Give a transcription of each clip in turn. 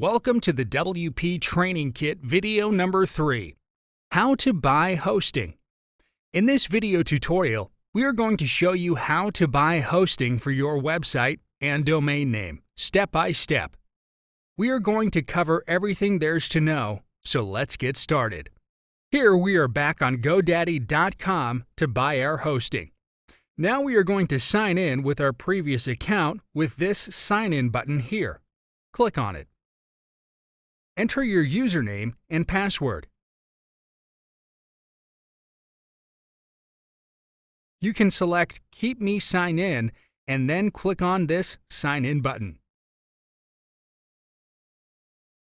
Welcome to the WP Training Kit video number 3, How to Buy Hosting. In this video tutorial, we are going to show you how to buy hosting for your website and domain name, step by step. We are going to cover everything there's to know, so let's get started. Here we are back on GoDaddy.com to buy our hosting. Now we are going to sign in with our previous account with this Sign In button here. Click on it. Enter your username and password. You can select Keep Me Sign In and then click on this Sign In button.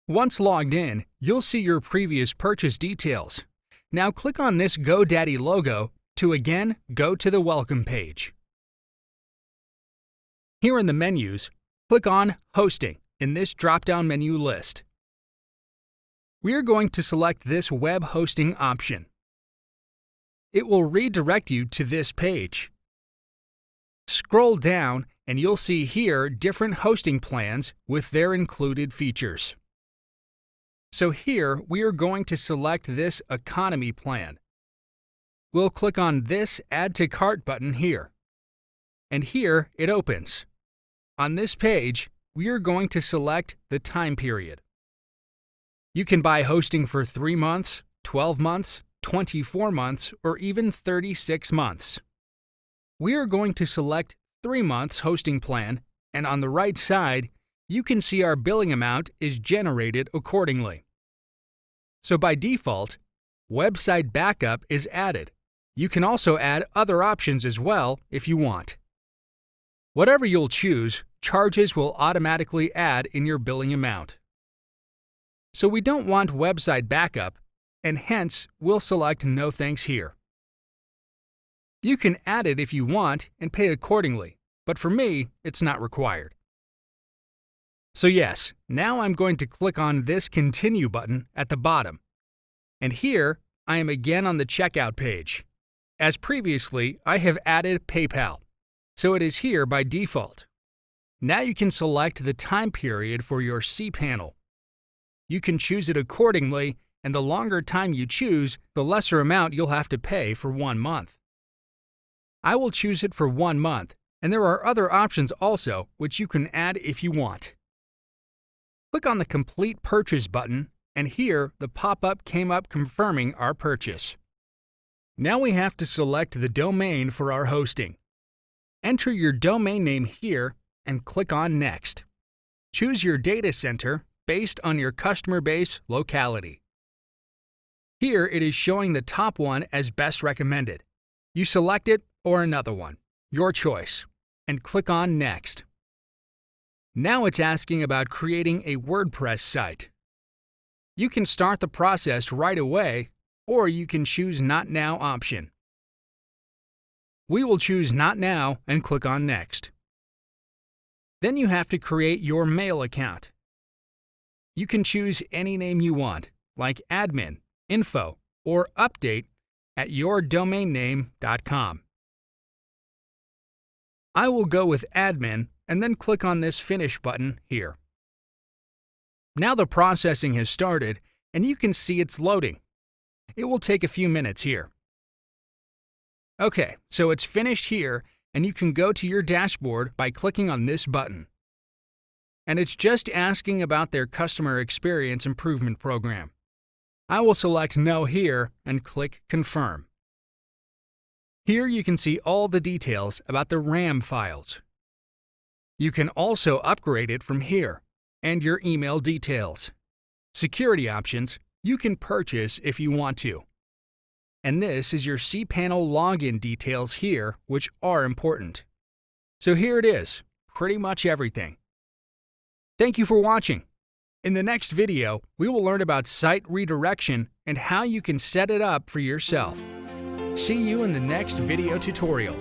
Once logged in, you'll see your previous purchase details. Now click on this GoDaddy logo to again go to the Welcome page. Here in the menus, click on Hosting in this drop-down menu list. We are going to select this web hosting option. It will redirect you to this page. Scroll down and you'll see here different hosting plans with their included features. So here we are going to select this economy plan. We'll click on this Add to Cart button here. And here it opens. On this page, we are going to select the time period. You can buy hosting for 3 months, 12 months, 24 months, or even 36 months. We are going to select 3 months hosting plan, and on the right side, you can see our billing amount is generated accordingly. So by default, website backup is added. You can also add other options as well if you want. Whatever you'll choose, charges will automatically add in your billing amount. So we don't want website backup, and hence we'll select No Thanks here. You can add it if you want and pay accordingly, but for me, it's not required. So yes, now I'm going to click on this Continue button at the bottom. And here, I am again on the checkout page. As previously, I have added PayPal, so it is here by default. Now you can select the time period for your cPanel. You can choose it accordingly, and the longer time you choose, the lesser amount you'll have to pay for 1 month. I will choose it for 1 month, and there are other options also which you can add if you want. Click on the Complete Purchase button, and here the pop-up came up confirming our purchase. Now we have to select the domain for our hosting. Enter your domain name here and click on Next. Choose your data center based on your customer base locality. Here it is showing the top one as best recommended. You select it or another one, your choice, and click on Next. Now it's asking about creating a WordPress site. You can start the process right away, or you can choose Not Now option. We will choose Not Now and click on Next. Then you have to create your mail account. You can choose any name you want, like admin, info, or update at yourdomainname.com. I will go with admin and then click on this Finish button here. Now the processing has started and you can see it's loading. It will take a few minutes here. Okay, so it's finished here and you can go to your dashboard by clicking on this button. And it's just asking about their Customer Experience Improvement Program. I will select No here and click Confirm. Here you can see all the details about the RAM files. You can also upgrade it from here, and your email details. Security options you can purchase if you want to. And this is your cPanel login details here, which are important. So here it is, pretty much everything. Thank you for watching. In the next video, we will learn about site redirection and how you can set it up for yourself. See you in the next video tutorial.